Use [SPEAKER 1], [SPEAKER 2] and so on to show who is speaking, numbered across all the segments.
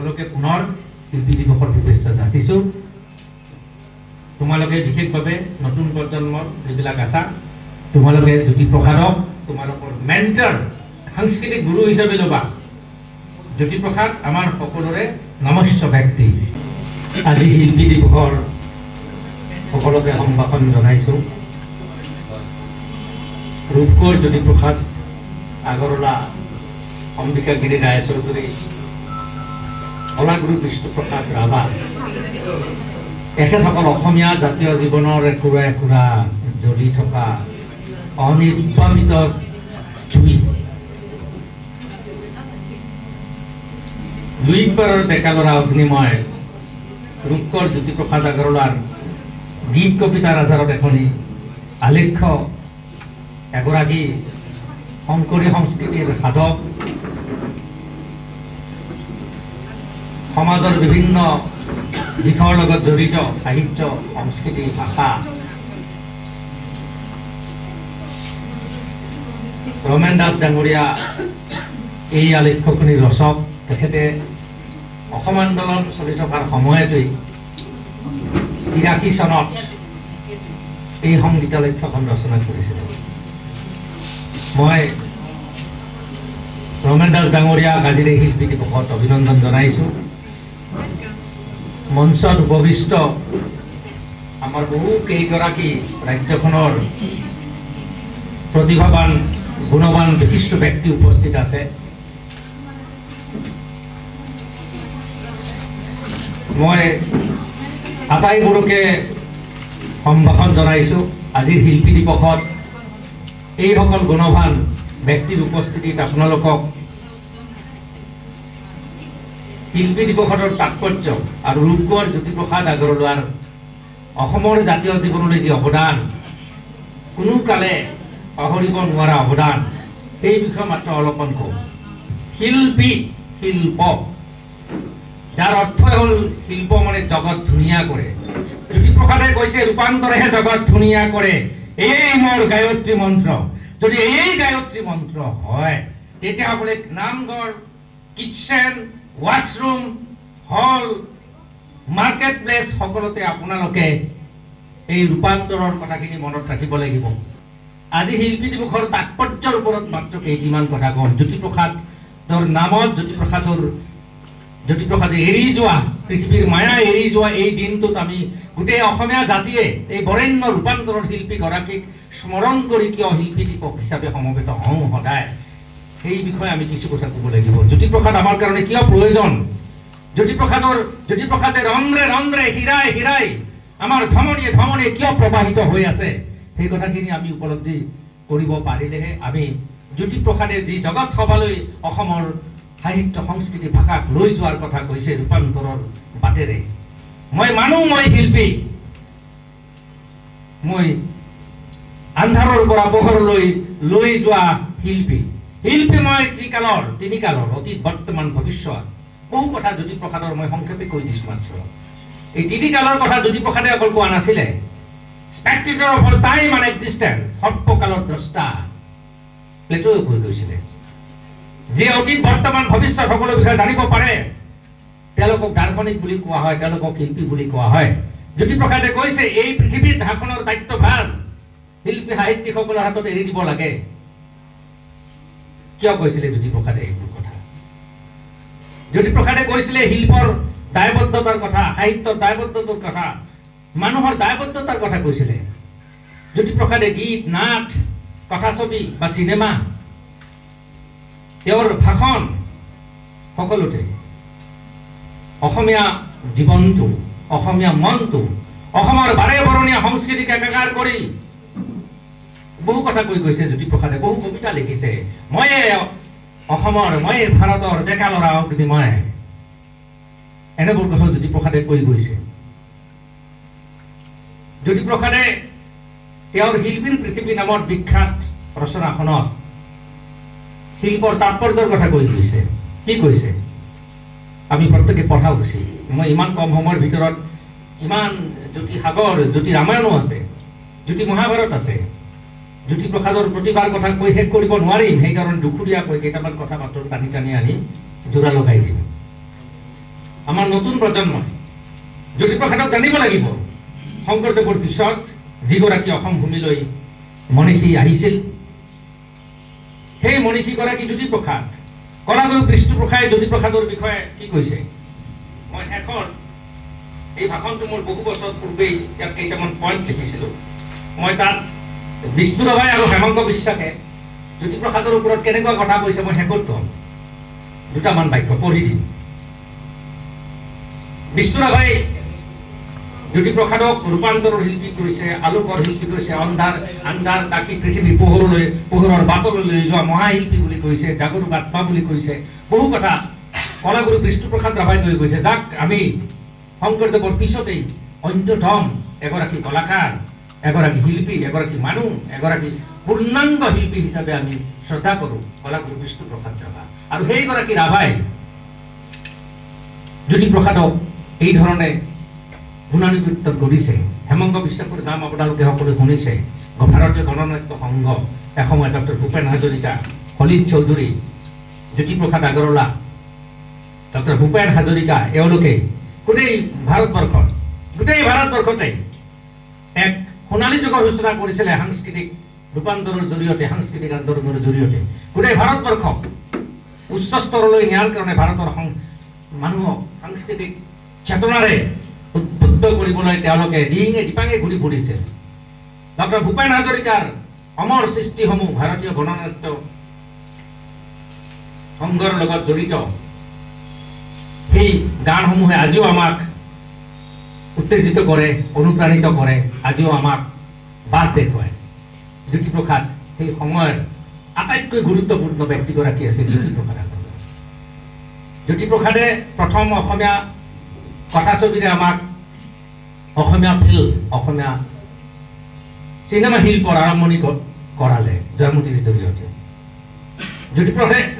[SPEAKER 1] সকলোকে পুনৰ শিল্পী দিৱসৰ শুভেচ্ছা যাচিছোঁ। তোমালোকে বিশেষভাৱে নতুন প্ৰজন্মৰ যিবিলাক আছা, তোমালোকে জ্যোতিপ্ৰসাদক তোমালোকৰ মেণ্টৰ, সাংস্কৃতিক গুৰু হিচাপে ল'বা। জ্যোতিপ্ৰসাদ আমাৰ সকলোৰে নমস্য ব্যক্তি। আজি শিল্পী দিৱসৰ সকলোকে সম্ভাষণ জনাইছোঁ। ৰূপকোঁৱৰ জ্যোতিপ্ৰসাদ আগৰৱালা, অম্বিকাগিৰি ৰায় চৌধুৰী, কলাগুৰু বিষ্ণুপ্ৰসাদ ৰাভা, এখেতসকল অসমীয়া জাতীয় জীৱনৰ একোৰা একোৰা জ্বলি থকা অনিৰ্বাপিত জুই। লুইতপাৰৰ ডেকা ল'ৰা অগ্নিময় ৰূপকোঁৱৰ জ্যোতিপ্ৰসাদ আগৰৱালাৰ গীত কবিতাৰ আধাৰত এখনি আলেখ্য এগৰাকী শংকৰী সংস্কৃতিৰ সাধক, সমাজৰ বিভিন্ন দিশৰ লগত জড়িত সাহিত্য, সংস্কৃতি, ভাষা। ৰমেন দাস ডাঙৰীয়া এই আলেখ্যখনিৰ ৰচক। তেখেতে অসম আন্দোলন চলি থকাৰ সময়তেই ৮৩ চনত এই সংগীতালেখ্যখন ৰচনা কৰিছিল। মই ৰমেন দাস ডাঙৰীয়াক আজিৰ এই শিল্পী দিৱসত অভিনন্দন জনাইছোঁ। মঞ্চত উপবিষ্ট আমাৰ বহু কেইগৰাকী ৰাজ্যখনৰ প্ৰতিভাৱান, গুণৱান, বিশিষ্ট ব্যক্তি উপস্থিত আছে। মই আটাইবোৰকে সম্ভাষণ জনাইছোঁ। আজিৰ শিল্পী দিৱসত এইসকল গুণৱান ব্যক্তিৰ উপস্থিতিত আপোনালোকক শিল্পী দিৱসৰ তাৎপৰ্য আৰু ৰূপকোঁৱৰ জ্যোতিপ্ৰসাদ আগৰৱালাৰ অসমৰ জাতীয় জীৱনলৈ যি অৱদান, কোনো কালে পাহৰিব নোৱাৰা অৱদান, সেই বিষয়ে মাত্ৰ অলপমান কওঁ। শিল্পী, শিল্প, যাৰ অৰ্থ হ'ল শিল্প মানে জগত ধুনীয়া কৰে। জ্যোতিপ্ৰসাদে কৈছে ৰূপান্তৰেহে জগত ধুনীয়া কৰে, এই মোৰ গায়ত্ৰী মন্ত্ৰ। যদি এই গায়ত্ৰী মন্ত্ৰ হয়, তেতিয়াহ'লে নামঘৰ, কিটচেন, ৱাছৰুম, হল, মাৰ্কেট প্লেচ সকলোতে আপোনালোকে এই ৰূপান্তৰৰ কথাখিনি মনত ৰাখিব লাগিব। আজি শিল্পী দিৱসৰ তাৎপৰ্যৰ ওপৰত মাত্ৰ কেইটিমান কথা কম। জ্যোতিপ্ৰসাদৰ নামত, জ্যোতিপ্ৰসাদে এৰি যোৱা, পৃথিৱীৰ মায়া এৰি যোৱা এই দিনটোত আমি গোটেই অসমীয়া জাতিয়ে এই বৰেণ্য ৰূপান্তৰৰ শিল্পীগৰাকীক স্মৰণ কৰি কিয় শিল্পী দিৱস হিচাপে সমবেত হওঁ সদায়, সেই বিষয়ে আমি কিছু কথা ক'ব লাগিব। জ্যোতিপ্ৰসাদ আমাৰ কাৰণে কিয় প্ৰয়োজন? জ্যোতিপ্ৰসাদে ৰন্ধ্ৰে ৰন্ধ্ৰে, হীৰাই হীৰাই আমাৰ ধমনীয়ে ধমনীয়ে কিয় প্ৰবাহিত হৈ আছে, সেই কথাখিনি আমি উপলব্ধি কৰিব পাৰিলেহে আমি জ্যোতিপ্ৰসাদে যি জগত সভালৈ অসমৰ সাহিত্য, সংস্কৃতি, ভাষাক লৈ যোৱাৰ কথা কৈছে ৰূপান্তৰৰ বাটেৰে। মই মানুহ, মই শিল্পী, মই আন্ধাৰৰ পৰা পোহৰলৈ লৈ যোৱা শিল্পী। শিল্পী মই ত্ৰিকালৰ, তিনি কালৰ, অতীত, বৰ্তমান, ভৱিষ্যত। বহু কথা জ্যোতিপ্ৰসাদৰ মই সংক্ষেপে কৈ দিছোঁ মাত্ৰ। এই তিনি কালৰ কথা জ্যোতিপ্ৰসাদে অকল কোৱা নাছিলে। Spectator of all time and এক্সিষ্টেন্স, সৰ্বকালৰ দ্ৰষ্টা, প্লেটোৱে কৈ গৈছিলে। যে অতীত, বৰ্তমান, ভৱিষ্যত সকলো বিষয়ে জানিব পাৰে, তেওঁলোকক দাৰ্শনিক বুলি কোৱা হয়, তেওঁলোকক শিল্পী বুলি কোৱা হয়। জ্যোতিপ্ৰসাদে কৈছে এই পৃথিৱীত শাসনৰ দায়িত্বভাৰ শিল্পী সাহিত্যিকসকলৰ হাতত এৰি দিব লাগে। কিয় কৈছিলে জ্যোতিপ্ৰসাদে এইবোৰ কথা? জ্যোতিপ্ৰসাদে কৈছিলে শিল্পৰ দায়বদ্ধতাৰ কথা, সাহিত্যৰ দায়বদ্ধতাৰ কথা, মানুহৰ দায়বদ্ধতাৰ কথা কৈছিলে। জ্যোতিপ্ৰসাদে গীত, নাট, কথাছবি বা চিনেমা, তেওঁৰ ভাষণ সকলোতে অসমীয়া জীৱনটো, অসমীয়া মনটো, অসমৰ বাৰে বৰণীয়া সংস্কৃতিক একাকাৰ কৰি বহু কথা কৈ গৈছে জ্যোতিপ্ৰসাদে। বহু কবিতা লিখিছে। ময়ে অসমৰ, ময়ে ভাৰতৰ ডেকা ল'ৰা অগ্নিময়, এনেবোৰ কথা জ্যোতিপ্ৰসাদে কৈ গৈছে। জ্যোতিপ্ৰসাদে তেওঁৰ শিল্পীৰ পৃথিৱী নামৰ বিখ্যাত ৰচনাখনত শিল্পৰ তাৎপৰ্যৰ কথা কৈ গৈছে। কি কৈছে আমি প্ৰত্যেকে পঢ়া উচিত। মই ইমান কম সময়ৰ ভিতৰত ইমান জ্যোতি সাগৰ, জ্যোতি ৰামায়ণো আছে, জ্যোতি মহাভাৰত আছে, জ্যোতিপ্ৰসাদৰ প্ৰতিভাৰ কথা কৈ শেষ কৰিব নোৱাৰিম। সেইকাৰণে দুখুৰীয়াকৈ কেইটামান কথা মাত্ৰ টানি টানি আনি জোৰা লগাই দিম। আমাৰ নতুন প্ৰজন্মই জ্যোতিপ্ৰসাদক জানিব লাগিব। শংকৰদেৱৰ পিছত যিগৰাকী অসম ভূমিলৈ মনীষী আহিছিল, সেই মনীষীগৰাকী জ্যোতিপ্ৰসাদ। কলাগুৰু বিষ্ণুপ্ৰসাদে জ্যোতিপ্ৰসাদৰ বিষয়ে কি কৈছে? মই শেষত এই ভাষণটো মোৰ বহু বছৰ পূৰ্বেই ইয়াত কেইটামান পইণ্ট লিখিছিলোঁ। মই তাত বিষ্ণুৰাভাই আৰু হেমন্ত বিশ্বাসে জ্যোতিপ্ৰসাদৰ ওপৰত কেনেকুৱা কথা কৈছে মই শেষত কম। দুটামান বাক্য পঢ়ি দিম। বিষ্ণুৰাভাই জ্যোতিপ্ৰসাদক ৰূপান্তৰৰ শিল্পী কৰিছে, আলোকৰ শিল্পী কৰিছে, আন্ধাৰ কাশী পৃথিৱী পোহৰৰ বাটলৈ লৈ যোৱা মহাশিল্পী বুলি কৈছে, জাগৰুক আত্মা বুলি কৈছে। বহু কথা কলাগুৰু বিষ্ণুপ্ৰসাদ ৰাভাই কৈ গৈছে, যাক আমি শংকৰদেৱৰ পিছতেই অন্যতম এগৰাকী কলাকাৰ, এগৰাকী শিল্পী, এগৰাকী মানুহ, এগৰাকী পূৰ্ণাংগ শিল্পী হিচাপে আমি শ্ৰদ্ধা কৰোঁ কলাগুৰু বিষ্ণুপ্ৰসাদ ৰাভা। আৰু সেইগৰাকী ৰাভাই জ্যোতিপ্ৰসাদক এই ধৰণে গুণানুকীৰ্তন কৰিছে। হেমন্ত বিশ্বৰ নাম আপোনালোকে সকলোৱে শুনিছে। ভাৰতীয় গণনাট্য সংঘ, এসময়ত ডক্টৰ ভূপেন হাজৰিকা, হলিত চৌধুৰী, জ্যোতিপ্ৰসাদ আগৰৱালা, ডক্টৰ ভূপেন হাজৰিকা, এওঁলোকে গোটেই ভাৰতবৰ্ষতে এক সোণালী যুগৰ সূচনা কৰিছিলে সাংস্কৃতিক ৰূপান্তৰৰ জৰিয়তে, সাংস্কৃতিক আন্দোলনৰ জৰিয়তে। গোটেই ভাৰতবৰ্ষক উচ্চ স্তৰলৈ নিয়াৰ কাৰণে ভাৰতৰ মানুহক সাংস্কৃতিক চেতনাৰে উদ্বুদ্ধ কৰিবলৈ তেওঁলোকে দিঙে দিপাঙে ঘূৰি ফুৰিছিল। ডক্টৰ ভূপেন হাজৰিকাৰ অমৰ সৃষ্টিসমূহ ভাৰতীয় গণনাট্য সংঘৰ লগত জড়িত। সেই গানসমূহে আজিও আমাক উত্তেজিত কৰে, অনুপ্ৰাণিত কৰে, আজিও আমাক বাট দেখুৱায়। জ্যোতিপ্ৰসাদ সেই সময়ৰ আটাইতকৈ গুৰুত্বপূৰ্ণ ব্যক্তিগৰাকী আছিল জ্যোতিপ্ৰসাদ আগৰৱালা। জ্যোতিপ্ৰসাদে প্ৰথম অসমীয়া কথাছবিৰে আমাক অসমীয়া ফিল্ম, অসমীয়া চিনেমা শিল্পৰ আৰম্ভণি কৰালে জয়মতীৰ জৰিয়তে।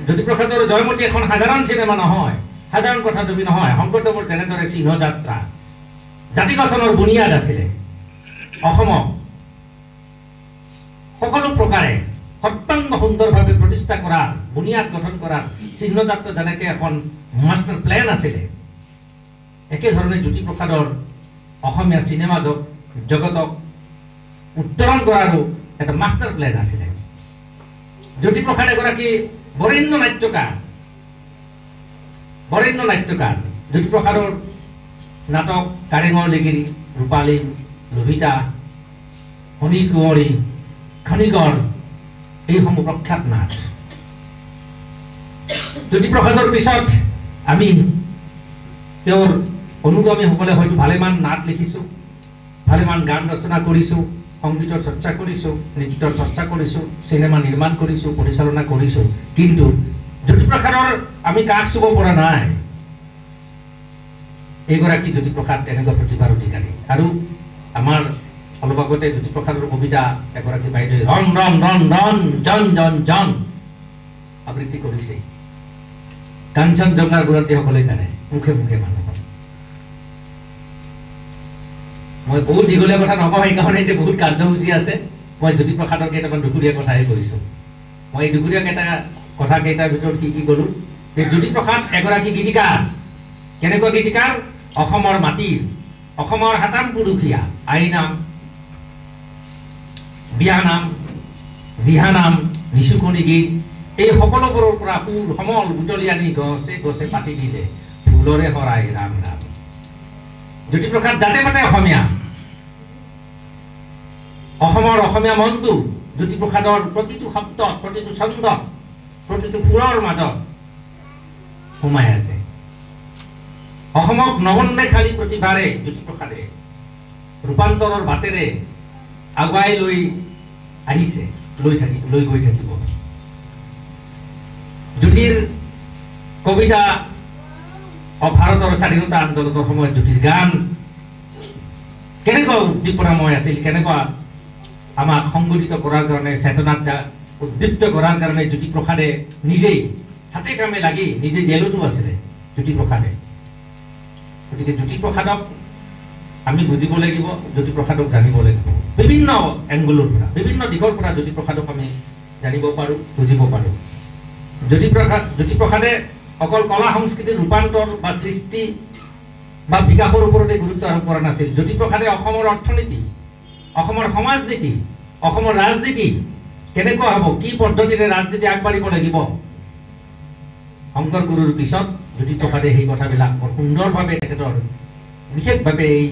[SPEAKER 1] জ্যোতিপ্ৰসাদৰ জয়মতী এখন সাধাৰণ চিনেমা নহয়, সাধাৰণ কথাছবি নহয়। শংকৰদেৱৰ যেনেদৰে চিহ্নযাত্ৰা জাতি গঠনৰ বুনিয়াদ আছিলে, অসমক সকলো প্ৰকাৰে সৰ্বাংগ সুন্দৰভাৱে প্ৰতিষ্ঠা কৰাৰ, বুনিয়াদ গঠন কৰাৰ চিহ্নযাত্ৰা যেনেকৈ এখন মাষ্টাৰ প্লেন আছিলে, একেধৰণে জ্যোতিপ্ৰসাদৰ অসমীয়া চিনেমা জগতক উত্তৰণ কৰাৰো এটা মাষ্টাৰ প্লেন আছিলে। জ্যোতিপ্ৰসাদ এগৰাকী বৰেণ্য নাট্যকাৰ। জ্যোতিপ্ৰসাদৰ নাটক কাৰেঙৰ লিগিৰি, ৰূপালী, লভিতা, শনিৰ কুঁৱৰী, খনিকৰ, এইসমূহ প্ৰখ্যাত নাট। জ্যোতিপ্ৰসাদৰ পিছত আমি তেওঁৰ অনুগামীসকলে হয়তো ভালেমান নাট লিখিছোঁ, ভালেমান গান ৰচনা কৰিছোঁ, সংগীতৰ চৰ্চা কৰিছোঁ, নৃত্যৰ চৰ্চা কৰিছোঁ, চিনেমা নিৰ্মাণ কৰিছোঁ, পৰিচালনা কৰিছোঁ, কিন্তু জ্যোতিপ্ৰসাদৰ আমি কাষ চুব পৰা নাই। এইগৰাকী জ্যোতিপ্ৰসাদ এনেকুৱা প্ৰতিভাৰ অধিকাৰী। আৰু আমাৰ অলপ আগতে জ্যোতিপ্ৰসাদৰ কবিতা এগৰাকী বাইদেৱে ৰণ ৰণ ৰণ ৰণ জন জন জন আবৃত্তি কৰিছে। কাঞ্চনজংঘাৰ বুৰঞ্জীসকলে জানে, মুখে মুখে মানুহৰ। মই বহুত দীঘলীয়া কথা নকওঁ, সেইকাৰণে যে বহুত কাৰ্যসূচী আছে। মই জ্যোতিপ্ৰসাদৰ কেইটামান দুপৰীয়া কথাহে কৈছোঁ। মই এই দুপৰীয়া কথা কেইটাৰ ভিতৰত কি ক'লোঁ যে জ্যোতিপ্ৰসাদ এগৰাকী গীতিকাৰ। কেনেকুৱা গীতিকাৰ? অসমৰ মাটিৰ, অসমৰ সাতাম পুৰুষীয়া আইনাম, বিয়ানাম, দিহানাম, নিচুকনি গীত, এই সকলোবোৰৰ পৰা সুৰ সমল বুটলি আনি গছে গছে পাতি দিলে ফুলৰে শৰাই ৰাম ৰাম। জ্যোতিপ্ৰসাদ জাতে পাতে অসমীয়া। অসমৰ অসমীয়া মনটো জ্যোতিপ্ৰসাদৰ প্ৰতিটো শব্দ, প্ৰতিটো ছন্দ, প্ৰতিটো সুৰৰ মাজত সোমাই আছে। অসমক নৱন্মেষালী প্ৰতিভাৰে জ্যোতিপ্ৰসাদে ৰূপান্তৰৰ বাটেৰে আগুৱাই লৈ আহিছে, লৈ গৈ থাকিব। জ্যোতিৰ কবিতা ভাৰতৰ স্বাধীনতা আন্দোলনৰ সময়ত জ্যোতিৰ গান কেনেকুৱা উদ্দীপনাময় আছিল, কেনেকুৱা আমাক সংগঠিত কৰাৰ কাৰণে, চেতনাত উদ্দীপ্ত কৰাৰ কাৰণে জ্যোতিপ্ৰসাদে নিজেই হাতে কামে লাগি নিজে জেলতো আছিলে জ্যোতিপ্ৰসাদে। গতিকে জ্যোতিপ্ৰসাদক আমি বুজিব লাগিব, জ্যোতিপ্ৰসাদক জানিব লাগিব। বিভিন্ন এংগুলৰ পৰা, বিভিন্ন দিশৰ পৰা জ্যোতিপ্ৰসাদক আমি জানিব পাৰোঁ, বুজিব পাৰোঁ। জ্যোতিপ্ৰসাদে অকল কলা সংস্কৃতিৰ ৰূপান্তৰ বা সৃষ্টি বা বিকাশৰ ওপৰতে গুৰুত্ব আৰোপ কৰা নাছিল। জ্যোতিপ্ৰসাদে অসমৰ অৰ্থনীতি, অসমৰ সমাজ নীতি, অসমৰ ৰাজনীতি কেনেকুৱা হ'ব, কি পদ্ধতিৰে ৰাজনীতি আগবাঢ়িব লাগিব, শংকৰ গুৰুৰ পিছত জ্যোতিপ্ৰসাদে সেই কথাবিলাক বৰ সুন্দৰভাৱে তেখেতৰ বিশেষভাৱে এই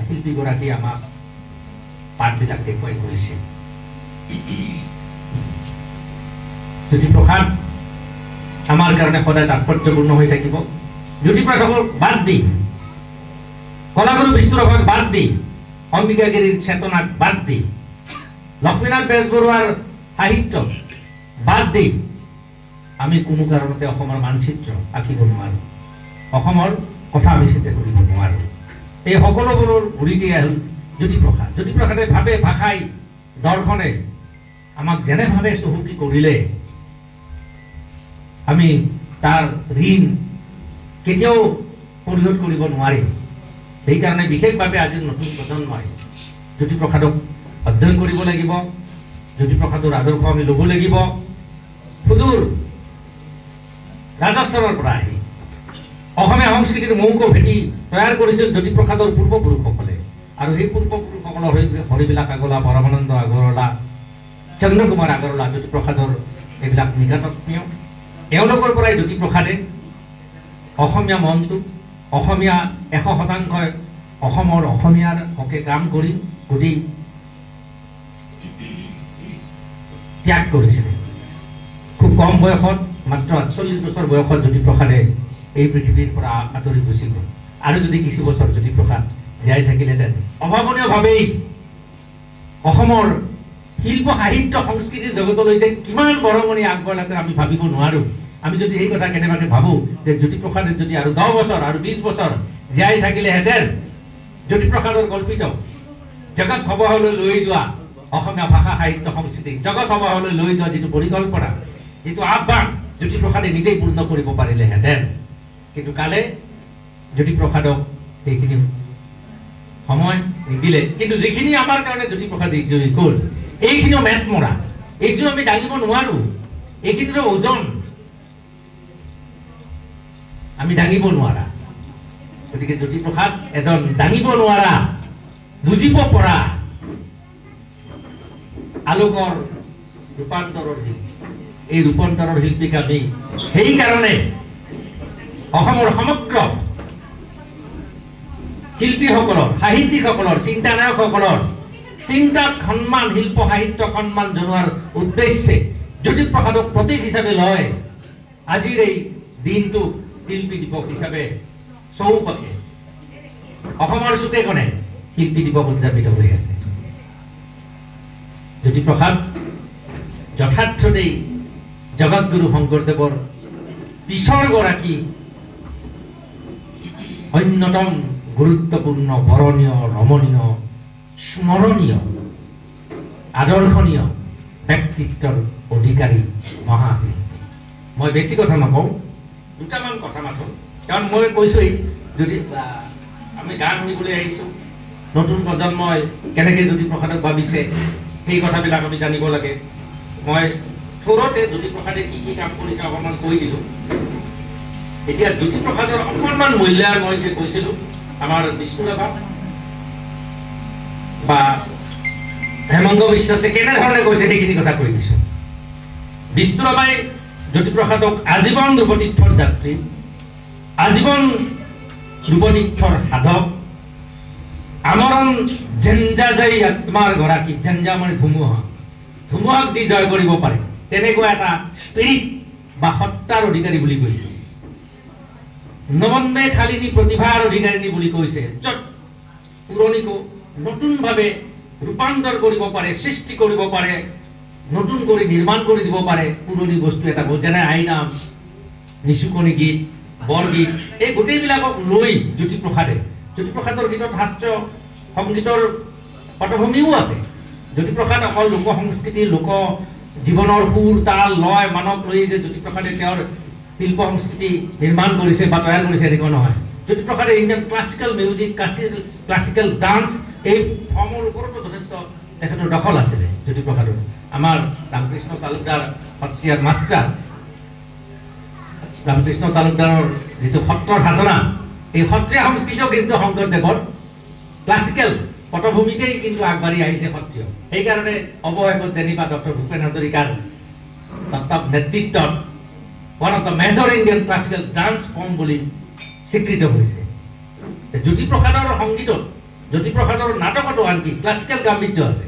[SPEAKER 1] শিল্পীগৰাকীয়ে আমাক পাঠবিলাক দেখুৱাই গৈছে। জ্যোতিপ্ৰসাদ আমাৰ কাৰণে সদায় তাৎপৰ্যপূৰ্ণ হৈ থাকিব। জ্যোতিপ্ৰসাদক বাদ দি, কলাগুৰু বিষ্ণুৰাভাক বাদ দি, অম্বিকাগিৰিৰ চেতনাক বাদ দি, লক্ষ্মীনাথ বেজবৰুৱাৰ সাহিত্য বাদ দি আমি কোনো কাৰণতে অসমৰ মানচিত্ৰ আঁকিব নোৱাৰোঁ, অসমৰ কথা আমি চিন্তা কৰিব নোৱাৰোঁ। এই সকলোবোৰৰ গুৰিতে আহিল জ্যোতিপ্ৰসাদ। জ্যোতিপ্ৰসাদে ভাৱে, ভাষাই, দৰ্শনে আমাক যেনেভাৱে চহকী কৰিলে আমি তাৰ ঋণ কেতিয়াও পৰিশোধ কৰিব নোৱাৰিম। সেইকাৰণে বিশেষভাৱে আজিৰ নতুন প্ৰজন্মই জ্যোতিপ্ৰসাদক অধ্যয়ন কৰিব লাগিব, জ্যোতিপ্ৰসাদৰ আদৰ্শ আমি ল'ব লাগিব। সুদূৰ ৰাজস্থানৰ পৰা আহি অসমীয়া সংস্কৃতিৰ মৌক ভেটি তৈয়াৰ কৰিছিল জ্যোতিপ্ৰসাদৰ পূৰ্বপুৰুষসকলে, আৰু সেই পূৰ্বপুৰুষসকলৰ হৰিবিলাস আগৰৱালা, পৰমানন্দ আগৰৱালা, চন্দ্ৰকুমাৰ আগৰৱালা, জ্যোতিপ্ৰসাদৰ এইবিলাক নিকটাত্মীয়। এওঁলোকৰ পৰাই জ্যোতিপ্ৰসাদে অসমীয়া মনটোক, অসমীয়া 100% অসমৰ অসমীয়াৰ হকে কাম কৰি গোটেই ত্যাগ কৰিছিলে। খুব কম বয়সত, মাত্ৰ 48 বছৰ বয়সত জ্যোতিপ্ৰসাদে এই পৃথিৱীৰ পৰা আঁতৰি গুচি গ'ল। আৰু যদি কিছু বছৰ জ্যোতিপ্ৰসাদ জীয়াই থাকিলেহেঁতেন অভাৱনীয়ভাৱেই অসমৰ শিল্প, সাহিত্য, সংস্কৃতিৰ জগতলৈ যে কিমান বৰঙণি আগবঢ়ালে আমি ভাবিব নোৱাৰোঁ। আমি যদি এই কথা কেনেবাকৈ ভাবোঁ যে জ্যোতিপ্ৰসাদে যদি আৰু 10 বছৰ আৰু 20 বছৰ জীয়াই থাকিলেহেঁতেন, জ্যোতিপ্ৰসাদৰ কল্পিত জগত সভালৈ লৈ যোৱা অসমীয়া ভাষা, সাহিত্য, সংস্কৃতিক জগত সভালৈ লৈ যোৱা যিটো পৰিকল্পনা, যিটো আহ্বান জ্যোতিপ্ৰসাদে নিজেই পূৰ্ণ কৰিব পাৰিলেহেঁতেন। কিন্তু কালে জ্যোতিপ্ৰসাদক সেইখিনি সময় নিদিলে। কিন্তু যিখিনি আমাৰ কাৰণে জ্যোতিপ্ৰসাদে গ'ল, এইখিনিও মেট মৰা, এইখিনিও আমি দাঙিব নোৱাৰোঁ। এইখিনিৰো ওজন আমি দাঙিব নোৱাৰা। গতিকে জ্যোতিপ্ৰসাদ এজন দাঙিব নোৱাৰা, বুজিব পৰা আলোকৰ ৰূপান্তৰৰ শিল্পী। এই ৰূপান্তৰৰ শিল্পীক আমি সেইকাৰণে অসমৰ সমগ্ৰ শিল্পীসকলৰ, সাহিত্যিকসকলৰ, চিন্তানায়কসকলৰ চিন্তাত সন্মান, শিল্প সাহিত্য সন্মান জনোৱাৰ উদ্দেশ্যে জ্যোতিপ্ৰসাদক প্ৰতীক হিচাপে লয় আজিৰ এই দিনটো শিল্পী দিৱস হিচাপে চৌপাশে অসমৰ চুকে কোণে শিল্পী দিৱস উদযাপিত হৈ আছে। জ্যোতিপ্ৰসাদ যথাৰ্থতেই জগতগুৰু শংকৰদেৱৰ পিছৰ গৰাকী অন্যতম গুৰুত্বপূৰ্ণ, বৰণীয়, ৰমণীয়, স্মৰণীয়, আদৰ্শনীয় ব্যক্তিত্বৰ অধিকাৰী মহাশিল্পী। মই বেছি কথা নকওঁ, দুটামান কথা মাথো, কাৰণ মই কৈছোঁৱেই যদি আমি গান শুনিবলৈ আহিছোঁ, নতুন প্ৰজন্মই কেনেকৈ জ্যোতিপ্ৰসাদক ভাবিছে সেই কথাবিলাক আমি জানিব লাগে। মই থোৰতে জ্যোতিপ্ৰসাদে কি কি কাম কৰিছে অকণমান কৈ দিলোঁ। এতিয়া জ্যোতিপ্ৰসাদৰ অকণমান মূল্যায়ন মই যে কৈছিলোঁ, আমাৰ বিষ্ণুৰাভা বা হেমন্ত বিশ্বাসে কেনেধৰণে কৈছে সেইখিনি কথা কৈ দিছোঁ। বিষ্ণুৰাভাই জ্যোতিপ্ৰসাদক আজীৱন ধ্ৰুৱতীৰ্থৰ যাত্ৰী, আজীৱন ধ্ৰুৱতীৰ্থৰ সাধক, আমৰণ ঝঞ্ঝা যায় আত্মাৰ গৰাকী, ঝঞ্ঝা মানে ধুমুহা, ধুমুহাক যি জয় কৰিব পাৰে তেনেকুৱা এটা স্পিৰিট বা সত্তাৰ অধিকাৰী বুলি কৈছে। নবন্দে খালিনী প্ৰতিভাৰ অধিকাৰিণী বুলি কৈছে, য'ত পুৰণিকো নতুনভাৱে ৰূপান্তৰ কৰিব পাৰে, সৃষ্টি কৰিব পাৰে, নতুন কৰি নিৰ্মাণ কৰি দিব পাৰে পুৰণি বস্তু এটা, যেনে আইনাম, নিচুকনি গীত, বৰগীত, এই গোটেইবিলাকক লৈ জ্যোতিপ্ৰসাদৰ গীতত শাস্ত্ৰীয় সংগীতৰ পটভূমিও আছে। জ্যোতিপ্ৰসাদ অকল লোক সংস্কৃতি, লোক জীৱনৰ সুৰ, তাল, লয়, মানক লৈ যে জ্যোতিপ্ৰসাদে তেওঁৰ শিল্প সংস্কৃতি নিৰ্মাণ কৰিছে বা তৈয়াৰ কৰিছে এনেকুৱা নহয়। জ্যোতিপ্ৰসাদে Indian classical music, classical dance, এই ফৰ্মৰ ওপৰতো যথেষ্ট তেখেতৰ দখল আছিলে জ্যোতিপ্ৰসাদৰ। আমাৰ ৰামকৃষ্ণ তালুকদাৰ সত্ৰীয়াৰ মাষ্টাৰ, ৰামকৃষ্ণ তালুকদাৰৰ যিটো সত্ৰৰ সাধনা, এই সত্ৰীয়া সংস্কৃতিও কিন্তু শংকৰদেৱৰ ক্লাছিকেল পটভূমিতেই কিন্তু আগবাঢ়ি আহিছে সত্ৰীয়। সেইকাৰণে অৱশেষত যেনিবা ডক্টৰ ভূপেন হাজৰিকাৰ নেতৃত্বত one of the major Indian classical dance form বুলি স্বীকৃত হৈছে। জ্যোতিপ্ৰসাদৰ সংগীতত, জ্যোতিপ্ৰসাদৰ নাটকতো আনকি ক্লাছিকেল গাম্ভীৰ্য আছে।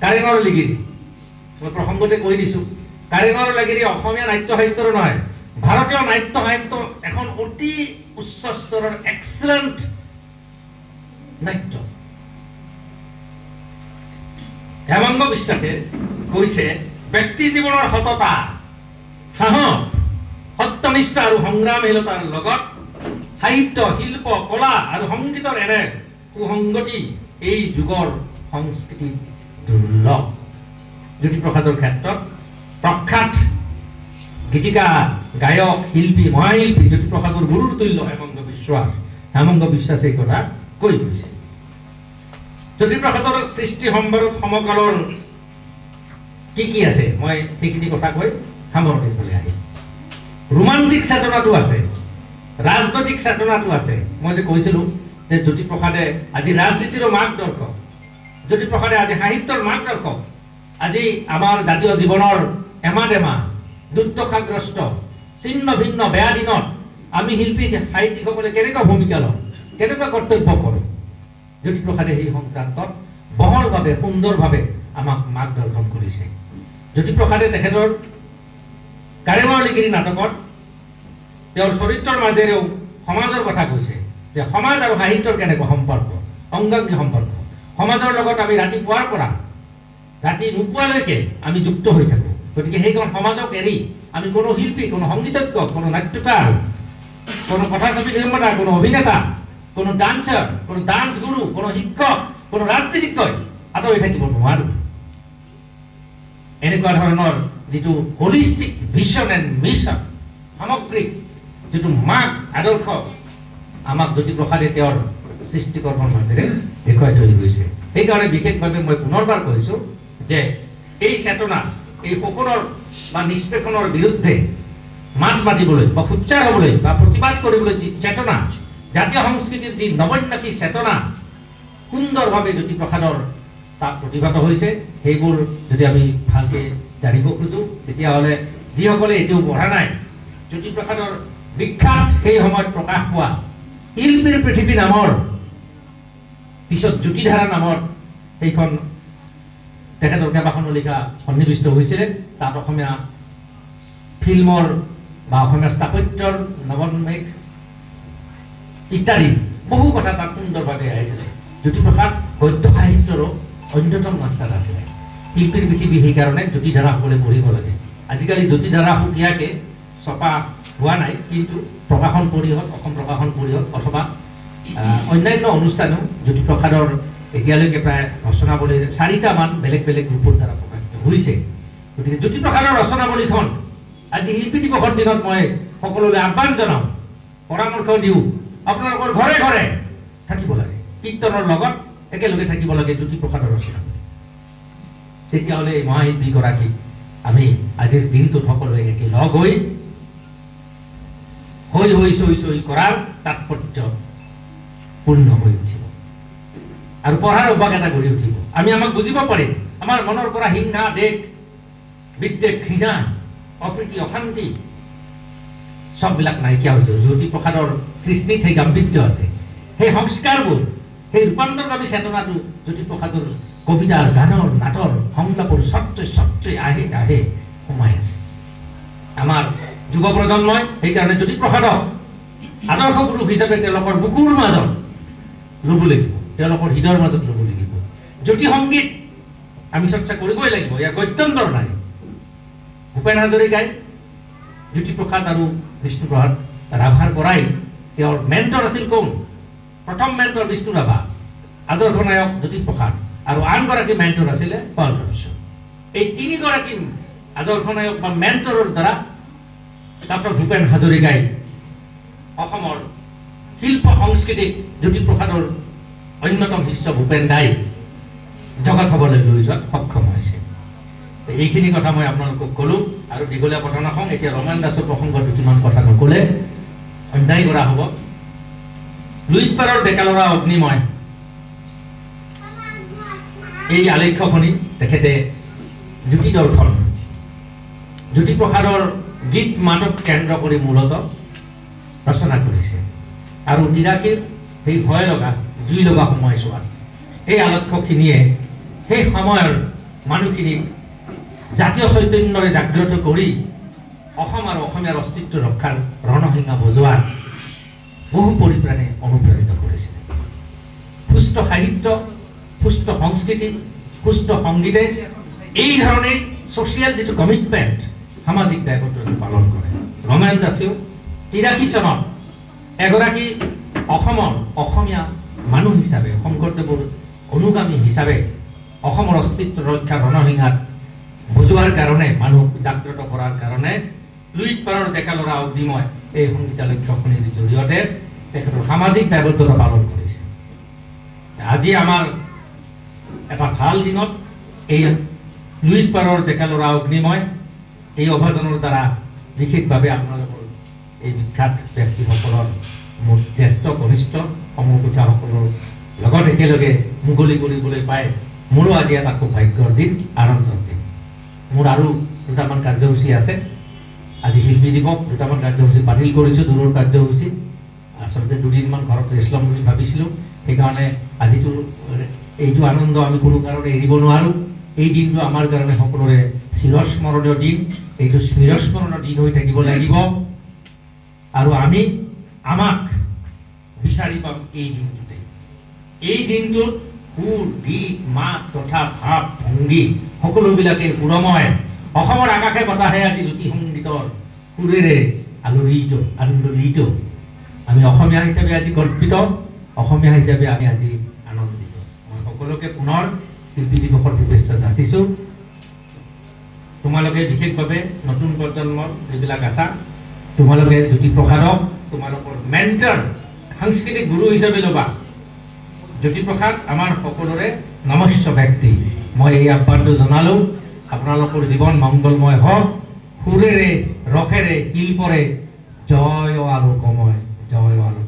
[SPEAKER 1] কাৰেঙৰ লিগিৰি, মই প্ৰসংগতে কৈ দিছোঁ, কাৰেঙৰ লিগিৰি অসমীয়া নাট্য সাহিত্যৰ নহয়, ভাৰতীয় নাট্য সাহিত্য এখন অতি উচ্চ স্তৰৰ এক্সেলেণ্ট নাট্য। হেমন্ত বিশ্বাসে কৈছে ব্যক্তি জীৱনৰ সততা, সাহস, সত্যনিষ্ঠা আৰু সংগ্ৰামশীলতাৰ লগত সাহিত্য, শিল্প, কলা আৰু সংগীতৰ এনে সুসংগতি এই যুগৰ সংস্কৃতি দুৰ্লভ। জ্যোতিপ্ৰসাদৰ ক্ষেত্ৰত প্ৰখ্যাত গীতিকা, গায়ক, শিল্পী, মহাশিল্পী জ্যোতিপ্ৰসাদৰ গুৰুৰ তুল্য হেমন্ত বিশ্বাস। হেমন্ত বিশ্বাসে এই কথা কৈ গৈছে। জ্যোতিপ্ৰসাদৰ সৃষ্টি সম্ভাৰত সমকালৰ কি আছে মই সেইখিনি কথা কৈ সামৰণিলৈ আহিম। ৰোমান্টিক চেতনাটো আছে, ৰাজনৈতিক চেতনাটো আছে। মই যে কৈছিলোঁ যে জ্যোতিপ্ৰসাদে আজি ৰাজনীতিৰো মাৰ্গদৰ্শক, জ্যোতিপ্ৰসাদে আজি সাহিত্যৰ মাৰ্গদৰ্শক। আজি আমাৰ জাতীয় জীৱনৰ এমাহ দুৰ্দশাগ্ৰস্ত ছিন্ন ভিন্ন বেয়া দিনত আমি শিল্পী সাহিত্যিকসকলে কেনেকুৱা ভূমিকা লওঁ, কেনেকুৱা কৰ্তব্য কৰোঁ, জ্যোতিপ্ৰসাদে সেই সংক্ৰান্তত বহলভাৱে সুন্দৰভাৱে আমাক মাৰ্গদৰ্শন কৰিছে। জ্যোতিপ্ৰসাদে তেখেতৰ কাৰেঙৰ লিগিৰি নাটকত তেওঁৰ চৰিত্ৰৰ মাজেৰেও সমাজৰ কথা কৈছে যে সমাজ আৰু সাহিত্যৰ কেনেকুৱা সম্পৰ্ক, অংগাংগী সম্পৰ্ক। সমাজৰ লগত আমি ৰাতিপুৱাৰ পৰা ৰাতি নোপোৱালৈকে আমি যুক্ত হৈ থাকোঁ। গতিকে সেইখন সমাজক এৰি আমি কোনো শিল্পী, কোনো সংগীতজ্ঞ, কোনো নাট্যকাৰ, কোনো কথাছবি নিৰ্মাতা, কোনো অভিনেতা, কোনো ডান্সাৰ, কোনো ডান্স গুৰু, কোনো শিক্ষক, কোনো ৰাজনীতিজ্ঞই আঁতৰি থাকিব নোৱাৰোঁ। এনেকুৱা ধৰণৰ যিটো হলিষ্টিক ভিছন এণ্ড মিছন, সামগ্ৰিক যিটো মাৰ্গ আদৰ্শ আমাক জ্যোতিপ্ৰসাদে তেওঁৰ সৃষ্টিকৰ্মৰ মাজেৰে দেখুৱাই থৈ গৈছে। সেইকাৰণে বিশেষভাৱে মই পুনৰবাৰ কৈছোঁ যে এই চেতনা, এই শোষণৰ বা নিষ্পেষণৰ বিৰুদ্ধে মাত মাতিবলৈ বা সোচ্চাৰ হ'বলৈ বা প্ৰতিবাদ কৰিবলৈ যি চেতনা, জাতীয় সংস্কৃতিৰ যি নৱন্যাসী চেতনা সুন্দৰভাৱে জ্যোতিপ্ৰসাদৰ তাত প্ৰতিভাত হৈছে, সেইবোৰ যদি আমি ভালকৈ জানিব খোজোঁ তেতিয়াহ'লে যিসকলে এতিয়াও পঢ়া নাই, জ্যোতিপ্ৰসাদৰ বিখ্যাত সেই সময়ত প্ৰকাশ পোৱা শিল্পীৰ পৃথিৱী নামৰ, পিছত জ্যোতিধাৰা নামৰ সেইখন তেখেতৰ কেইবাখনো লিখা সন্নিৱিষ্ট হৈছিলে। তাত অসমীয়া ফিল্মৰ বা অসমীয়া স্থাপত্যৰ নৱোন্মেষ ইত্যাদি বহু কথা তাত সুন্দৰভাৱে আহিছিলে। জ্যোতিপ্ৰসাদ গদ্য সাহিত্যৰো অন্যতম মাষ্টাৰ আছিলে। শিল্পীৰ পৃথিৱী সেইকাৰণে জ্যোতিধাৰাসকলে পঢ়িব লাগে। আজিকালি জ্যোতিধাৰা সুকীয়াকৈ ছপা হোৱা নাই, কিন্তু প্ৰকাশন পৰিষদ, অসম প্ৰকাশন পৰিষদ অথবা অন্যান্য অনুষ্ঠানেও জ্যোতিপ্ৰসাদৰ এতিয়ালৈকে প্ৰায় ৰচনাৱলীৰ 4টামান বেলেগ বেলেগ ৰূপৰ দ্বাৰা প্ৰকাশিত হৈছে। গতিকে জ্যোতিপ্ৰসাদৰ ৰচনাৱলীখন আজি শিল্পী দিৱসৰ দিনত মই সকলোলৈ আহ্বান জনাওঁ, পৰামৰ্শ দিওঁ, আপোনালোকৰ ঘৰে ঘৰে থাকিব লাগে, কীৰ্তনৰ লগত একেলগে থাকিব লাগে জ্যোতিপ্ৰসাদৰ ৰচনাৱলী। তেতিয়াহ'লে এই মহাশিল্পীগৰাকীক আমি আজিৰ দিনটোত সকলোৱে একেলগ হৈ চৈ কৰাৰ তাৎপৰ্য পূৰ্ণ হৈ উঠিব আৰু পঢ়াৰ অভ্যাস এটা গঢ়ি উঠিব। আমাক বুজিব পাৰিম, আমাৰ মনৰ পৰা হিংসা, দেশ বিদ্বেষ, ঘৃণা, অপ্ৰীতি, অশান্তি সববিলাক নাইকিয়া হৈ যাব। জ্যোতিপ্ৰসাদৰ সৃষ্টিত সেই গাম্ভীৰ্য আছে, সেই সংস্কাৰবোৰ, সেই ৰূপান্তৰকামী চেতনাটো জ্যোতিপ্ৰসাদৰ কবিতাৰ, গানৰ, নাটৰ, সংলাপৰ স্বত্ৰে আহে সোমাই আছে। আমাৰ যুৱ প্ৰজন্মই সেইকাৰণে জ্যোতিপ্ৰসাদক আদৰ্শ পুৰুষ হিচাপে তেওঁলোকৰ বুকুৰ মাজত ল'ব লাগিব, তেওঁলোকৰ হৃদয়ৰ মাজত ল'ব লাগিব। জ্যোতি সংগীত আমি চৰ্চা কৰিবই লাগিব, ইয়াৰ গত্যন্তৰ নাই। ভূপেন হাজৰিকাই জ্যোতিপ্ৰসাদ আৰু বিষ্ণুপ্ৰসাদ ৰাভাৰ পৰাই তেওঁৰ মেণ্টৰ আছিল কোন? প্ৰথম মেণ্টৰ বিষ্ণু ৰাভা, আদৰ্শ নায়ক জ্যোতিপ্ৰসাদ, আৰু আনগৰাকী মেণ্টৰ আছিলে পল। এই তিনিগৰাকী আদৰ্শ নায়ক বা মেণ্টৰৰ দ্বাৰা ডক্টৰ ভূপেন হাজৰিকাই অসমৰ শিল্প সংস্কৃতিক জ্যোতিপ্ৰসাদৰ অন্যতম শিষ্য ভূপেন দাই জগত সভালৈ লৈ যোৱাত সক্ষম হৈছে। এইখিনি কথা মই আপোনালোকক ক'লোঁ আৰু দীঘলীয়া কথা নকওঁ। এতিয়া ৰমেন দাসৰ প্ৰসংগত দুটিমান কথা নক'লে অন্যায় কৰা হ'ব। লুইতপাৰৰ ডেকালৰা অগ্নিময় এই আলেখ্যখনি তেখেতে জ্যোতিদৰ্শন জ্যোতিপ্ৰসাদৰ গীত মাতক কেন্দ্ৰ কৰি মূলত ৰচনা কৰিছে আৰু তিৰাশীৰ সেই ভয় লগা জুই লগা সময়ছোৱাত এই আলেখ্যখিনিয়ে সেই সময়ৰ মানুহখিনিক জাতীয় চৈতন্যৰে জাগ্ৰত কৰি অসম আৰু অসমীয়াৰ অস্তিত্ব ৰক্ষাৰ ৰণসিঙা বজোৱাৰ বহু পৰিপ্ৰাণে অনুপ্ৰাণিত কৰিছিল সুস্থ সাহিত্য সুস্থ সংস্কৃতি সুস্থ সংগীতে এই ধৰণেই ছ'চিয়েল যিটো কমিটমেণ্ট সামাজিক দায়বদ্ধতা পালন কৰে ৰমেন দাসেও 83 চনত এগৰাকী অসমৰ অসমীয়া মানুহ হিচাপে শংকৰদেৱৰ অনুগামী হিচাপে অসমৰ অস্তিত্ব ৰক্ষাৰ ৰণসিঙাত বুজোৱাৰ কাৰণে মানুহক জাগ্ৰত কৰাৰ কাৰণে লুইতপাৰৰ ডেকালৰা অগ্নিময় এই সংগীতালক্ষ্যখনিৰ জৰিয়তে তেখেতৰ সামাজিক দায়বদ্ধতা পালন কৰিছে আজি আমাৰ এটা ভাল দিনত এই লুইতপাৰৰ ডেকালৰা অগ্নিময় এই অভাজনৰ দ্বাৰা বিশেষভাৱে আপোনালোকৰ এই বিখ্যাত ব্যক্তিসকলৰ মোৰ জ্যেষ্ঠ কনিষ্ঠ সমপক্ষাসকলৰ লগত একেলগে মুকলি কৰিবলৈ পাই মোৰো আজি এটা খুব ভাগ্যৰ দিন আনন্দৰ দিন মোৰ আৰু দুটামান কাৰ্যসূচী আছে আজি শিল্পী দিৱস দুটামান কাৰ্যসূচী বাতিল কৰিছোঁ দূৰৰ কাৰ্যসূচী আচলতে দুদিনমান ঘৰত ৰেষ্ট ল'ম বুলি ভাবিছিলোঁ সেইকাৰণে আজিতো এইটো আনন্দ আমি কোনো কাৰণে এৰিব নোৱাৰোঁ এই দিনটো আমাৰ কাৰণে সকলোৰে চিৰস্মৰণীয় দিন এইটো চিৰস্মৰণীয় দিন হৈ থাকিব লাগিব আৰু আমি আমাক বিচাৰি পাম এই দিনটোতে এই দিনটোত সুৰ গীত মাত তথা ভাৱ ভংগী সকলোবিলাকে সুৰময় অসমৰ আকাশে বতাহে আজি জ্যোতি সংগীতৰ সুৰেৰে আনন্দিত আমি অসমীয়া হিচাপে আজি গৰ্বিত অসমীয়া হিচাপে আমি আজি আনন্দিত মই সকলোকে পুনৰ শিল্পী দিৱসৰ শুভেচ্ছা যাচিছোঁ তোমালোকে বিশেষভাৱে নতুন প্ৰজন্মৰ যিবিলাক আছা তোমালোকে জ্যোতিপ্ৰসাদক তোমালোকৰ মেণ্টৰ সাংস্কৃতিক গুৰু হিচাপে ল'বা জ্যোতিপ্ৰসাদ আমাৰ সকলোৰে নমস্য ব্যক্তি মই এই আহ্বানটো জনালোঁ আপোনালোকৰ জীৱন মংগলময় হওক সুৰেৰে ৰসেৰে শিল্পৰে জয় আলোকময় জয় আলোক